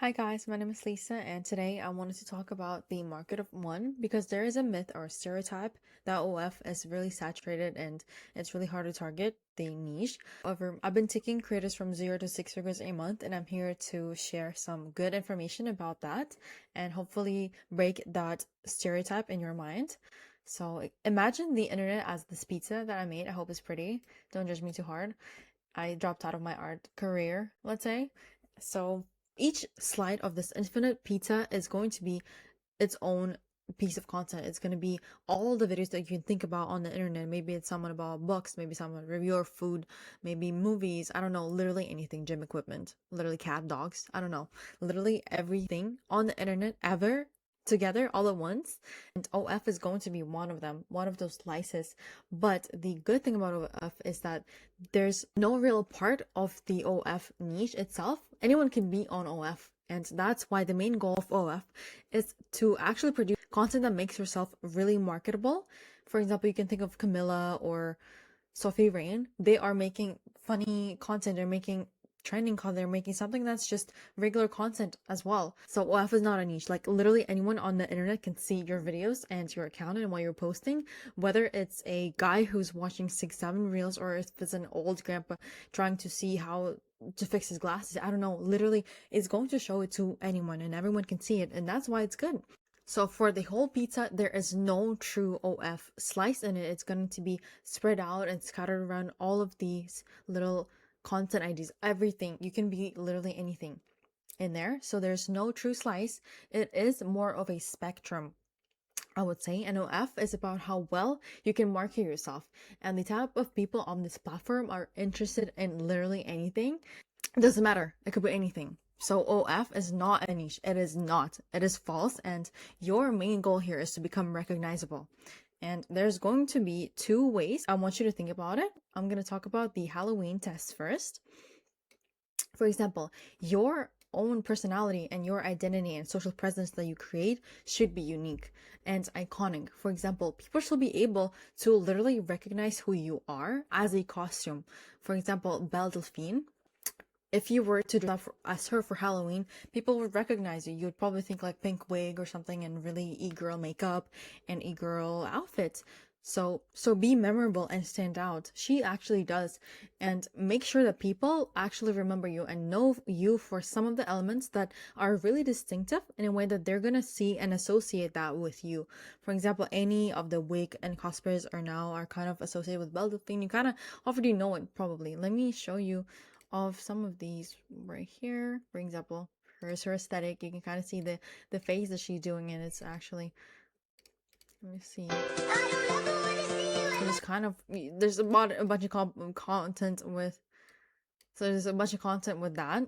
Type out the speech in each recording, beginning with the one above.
Hi guys, my name is Lisa, and today I wanted to talk about the market of one because there is a myth or stereotype that OF is really saturated and it's really hard to target the niche. However, I've been taking creators from 0 to 6 figures a month, and I'm here to share some good information about that and hopefully break that stereotype in your mind. So imagine the internet as this pizza that I made. I hope it's pretty. Don't judge me too hard. I dropped out of my art career, let's say. So each slide of this infinite pizza is going to be its own piece of content. It's going to be all the videos that you can think about on the internet. Maybe it's someone about books, maybe someone review or food, maybe movies. I don't know, literally anything, gym equipment, literally cat, dogs. I don't know, literally everything on the internet ever together all at once. And OF is going to be one of them, one of those slices. But the good thing about OF is that there's no real part of the OF niche itself. Anyone can be on OF. And that's why the main goal of OF is to actually produce content that makes yourself really marketable. For example, you can think of Camilla or Sophie Rain. They are making funny content, they're making trending content, they're making something that's just regular content as well. So OF is not a niche. Like literally anyone on the internet can see your videos and your account and what you're posting, whether it's a guy who's watching 6, 7 reels or if it's an old grandpa trying to see how to fix his glasses. I don't know. Literally, it's going to show it to anyone and everyone can see it, and that's why it's good. So for the whole pizza, there is no true OF slice in it. It's going to be spread out and scattered around all of these little content IDs, everything. You can be literally anything in there. So there's no true slice. It is more of a spectrum, I would say. And OF is about how well you can market yourself. And the type of people on this platform are interested in literally anything. It doesn't matter. It could be anything. So OF is not a niche. It is not. It is false. And your main goal here is to become recognizable. And there's going to be two ways I want you to think about it. I'm going to talk about the Halloween test first. For example, your own personality and your identity and social presence that you create should be unique and iconic. For example, people should be able to literally recognize who you are as a costume. For example, Belle Delphine, if you were to dress up as her for Halloween, people would recognize you. You'd probably think like pink wig or something and really e-girl makeup and e-girl outfits. So be memorable and stand out. She actually does. And make sure that people actually remember you and know you for some of the elements that are really distinctive in a way that they're gonna see and associate that with you. For example, any of the wig and cosplays are kind of associated with Belle Delphine. You kind of already know it probably. Let me show you of some of these right here. For example, here's her aesthetic. You can kind of see the face that she's doing, and it's actually, let me see. There's kind of there's a bunch of content with there's a bunch of content with that.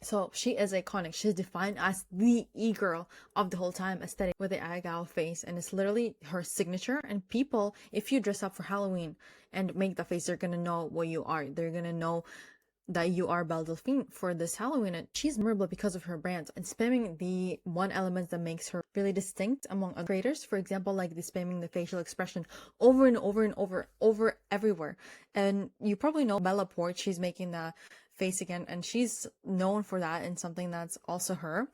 So she is iconic. She's defined as the e-girl of the whole time aesthetic with the eyebrow face, and it's literally her signature. And people, if you dress up for Halloween and make the face, they're gonna know what you are. They're gonna know that you are Belle Delphine for this Halloween. And she's memorable because of her brand and spamming the one element that makes her really distinct among other creators. For example, like the spamming the facial expression over and over and over everywhere. And you probably know Bella Port, she's making the face again, and she's known for that and something that's also her.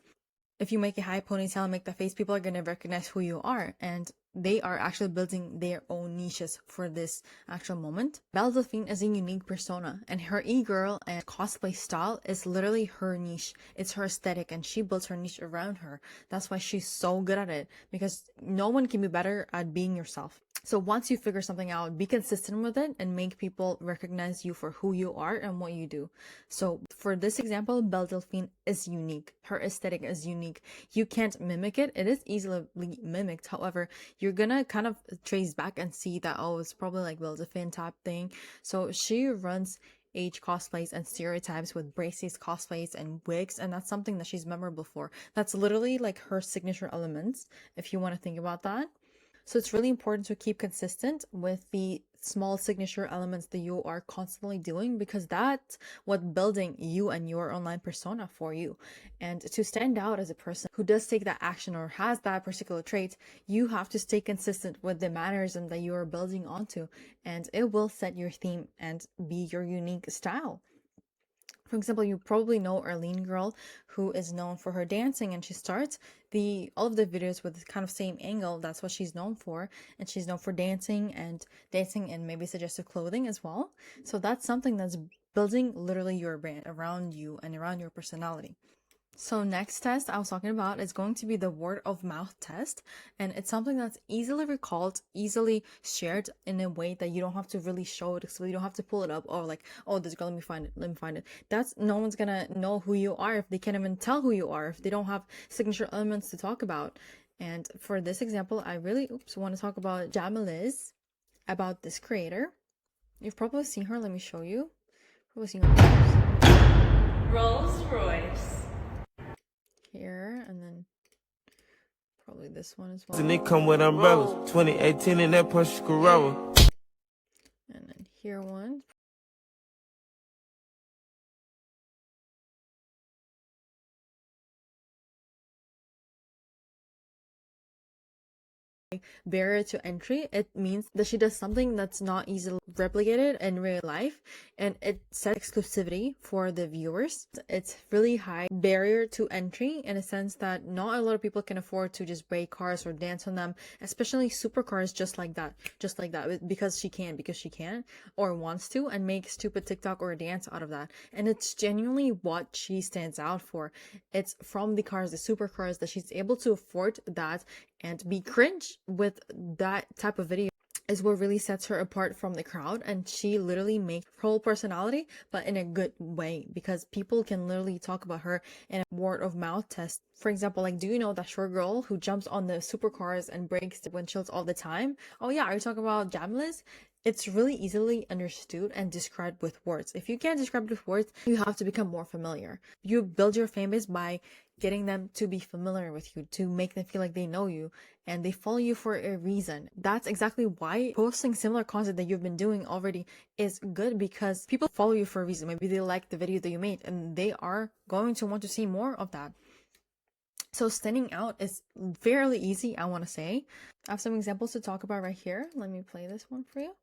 If you make a high ponytail and make the face, people are going to recognize who you are, and they are actually building their own niches for this actual moment. Belle Delphine is a unique persona, and her e-girl and cosplay style is literally her niche. It's her aesthetic, and she builds her niche around her. That's why she's so good at it, because no one can be better at being yourself. So once you figure something out, be consistent with it and make people recognize you for who you are and what you do. So for this example, Belle Delphine is unique. Her aesthetic is unique. You can't mimic it. It is easily mimicked. However, you're gonna kind of trace back and see that, oh, it's probably like Belle Delphine type thing. So she runs age cosplays and stereotypes with braces, cosplays, and wigs, and that's something that she's memorable for. That's literally like her signature elements, if you want to think about that. So it's really important to keep consistent with the small signature elements that you are constantly doing, because that's what building you and your online persona for you. And to stand out as a person who does take that action or has that particular trait, you have to stay consistent with the mannerism that you are building onto, and it will set your theme and be your unique style. For example, you probably know Arlene Girl, who is known for her dancing, and she starts all of the videos with this kind of same angle. That's what she's known for, and she's known for dancing and maybe suggestive clothing as well. So that's something that's building literally your brand around you and around your personality. So next test I was talking about is going to be the word of mouth test, and it's something that's easily recalled, easily shared in a way that you don't have to really show it, so you don't have to pull it up or like, oh, this girl, let me find it. That's no one's gonna know who you are if they can't even tell who you are, if they don't have signature elements to talk about. And for this example, I really want to talk about Jamiliz, about this creator. You've probably seen her. Let me show you. Probably seen her. Rolls Royce. Here, and then probably this one as well. And they come with umbrellas. 2018 in that Porsche Carrera. And then here one. Barrier to entry. It means that she does something that's not easily replicated in real life, and it sets exclusivity for the viewers. It's really high barrier to entry in a sense that not a lot of people can afford to just break cars or dance on them, especially supercars, just like that, because she can or wants to, and make stupid TikTok or a dance out of that. And it's genuinely what she stands out for. It's from the cars, the supercars, that she's able to afford that and be cringe with that type of video is what really sets her apart from the crowd. And she literally makes her whole personality, but in a good way, because people can literally talk about her in a word of mouth test. For example, like, do you know that short girl who jumps on the supercars and breaks the windshields all the time? Oh yeah, are you talking about Jamiliz? It's really easily understood and described with words. If you can't describe it with words, you have to become more familiar. You build your fan base by getting them to be familiar with you, to make them feel like they know you and they follow you for a reason. That's exactly why posting similar content that you've been doing already is good, because people follow you for a reason. Maybe they like the video that you made and they are going to want to see more of that. So standing out is fairly easy, I want to say. I have some examples to talk about right here. Let me play this one for you.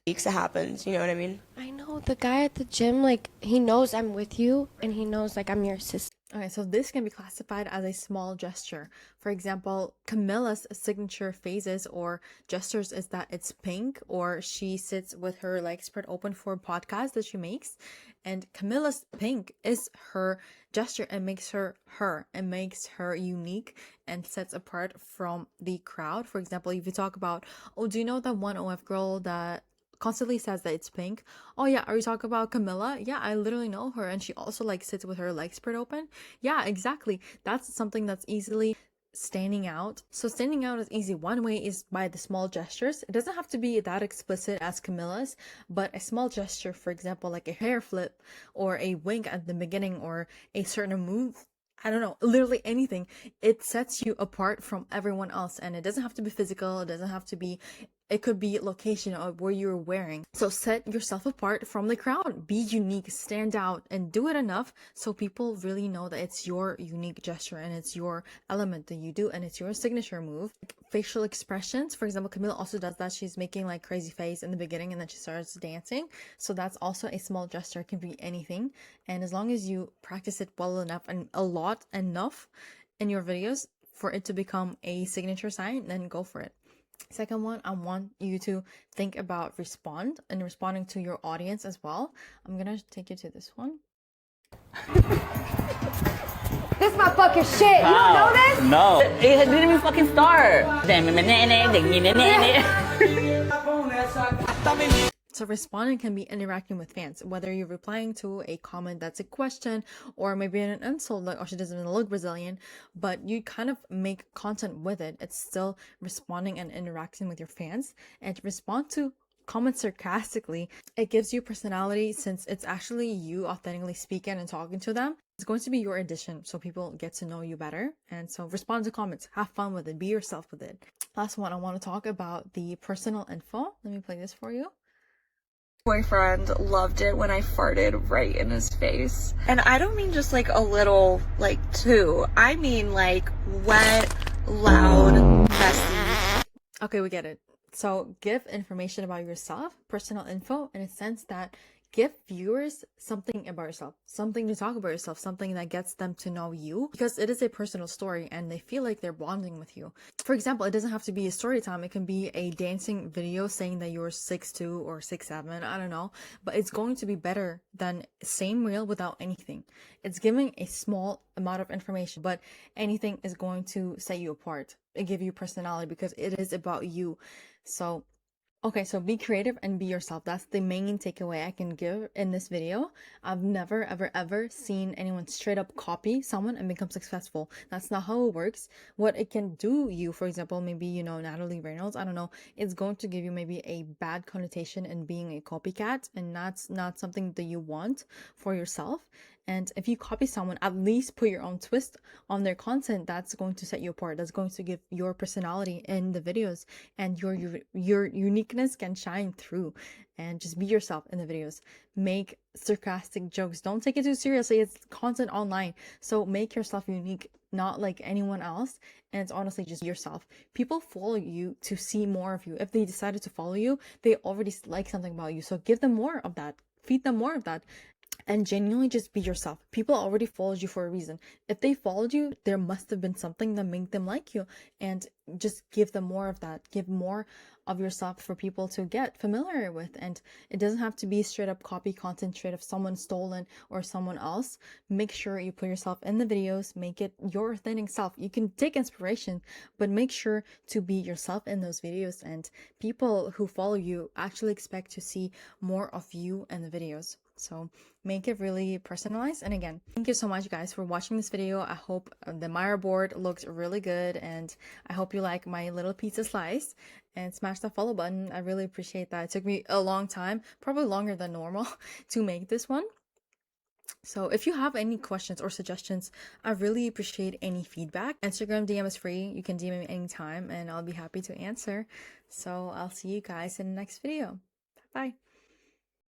It happens, you know what I mean? I know the guy at the gym, like, he knows I'm with you and he knows like I'm your sister. Okay, so this can be classified as a small gesture. For example, Camilla's signature phases or gestures is that it's pink, or she sits with her legs spread open for a podcast that she makes. And Camilla's pink is her gesture and makes her and makes her unique and sets apart from the crowd. For example, if you talk about, oh, do you know that one OF girl that constantly says that it's pink? Oh yeah, are you talking about Camilla? Yeah, I literally know her, and she also like sits with her legs spread open. Yeah, exactly. That's something that's easily standing out. So standing out is easy. One way is by the small gestures. It doesn't have to be that explicit as Camilla's, but a small gesture, for example, like a hair flip or a wink at the beginning or a certain move, I don't know, literally anything. It sets you apart from everyone else, and it doesn't have to be physical. It doesn't have to be, it could be location of where you're wearing. So set yourself apart from the crowd. Be unique, stand out, and do it enough so people really know that it's your unique gesture and it's your element that you do and it's your signature move. Like facial expressions, for example, Camilla also does that. She's making like crazy face in the beginning and then she starts dancing. So that's also a small gesture. It can be anything. And as long as you practice it well enough and a lot enough in your videos for it to become a signature sign, then go for it. Second one, I want you to think about responding to your audience as well. I'm gonna take you to this one. This my fucking shit. You don't know this? No. It didn't even fucking start. So responding can be interacting with fans, whether you're replying to a comment that's a question or maybe an insult, like, oh, she doesn't even look Brazilian, but you kind of make content with it. It's still responding and interacting with your fans. And to respond to comments sarcastically, it gives you personality, since it's actually you authentically speaking and talking to them. It's going to be your addition, so people get to know you better. And so respond to comments, have fun with it, be yourself with it. Last one, I want to talk about the personal info. Let me play this for you. Boyfriend loved it when I farted right in his face. And I don't mean just like a little, like, two. I mean like wet, loud, messy. Okay, we get it. So give information about yourself, personal info, in a sense that give viewers something about yourself, something to talk about yourself, something that gets them to know you, because it is a personal story and they feel like they're bonding with you. For example, it doesn't have to be a story time. It can be a dancing video saying that you're 6'2" or 6'7", I don't know, but it's going to be better than same reel without anything. It's giving a small amount of information, but anything is going to set you apart. It give you personality because it is about you. So okay, so be creative and be yourself. That's the main takeaway I can give in this video. I've never, ever, ever seen anyone straight up copy someone and become successful. That's not how it works. What it can do you, for example, maybe, you know, Natalie Reynolds, I don't know, it's going to give you maybe a bad connotation in being a copycat, and that's not something that you want for yourself. And if you copy someone, at least put your own twist on their content. That's going to set you apart. That's going to give your personality in the videos, and your uniqueness can shine through. And just be yourself in the videos. Make sarcastic jokes. Don't take it too seriously. It's content online. So make yourself unique, not like anyone else. And it's honestly just yourself. People follow you to see more of you. If they decided to follow you, they already like something about you. So give them more of that. Feed them more of that. And genuinely just be yourself. People already followed you for a reason. If they followed you, there must have been something that made them like you. And just give them more of that. Give more of yourself for people to get familiar with. And it doesn't have to be straight up copy content, straight up someone stolen or someone else. Make sure you put yourself in the videos. Make it your authentic self. You can take inspiration, but make sure to be yourself in those videos. And people who follow you actually expect to see more of you in the videos. So make it really personalized. And again, thank you so much guys for watching this video. I hope the Maya board looked really good, and I hope you like my little pizza slice, and smash that follow button. I really appreciate that. It took me a long time, probably longer than normal, to make this one. So if you have any questions or suggestions, I really appreciate any feedback. Instagram DM is free. You can DM me anytime and I'll be happy to answer. So I'll see you guys in the next video. Bye.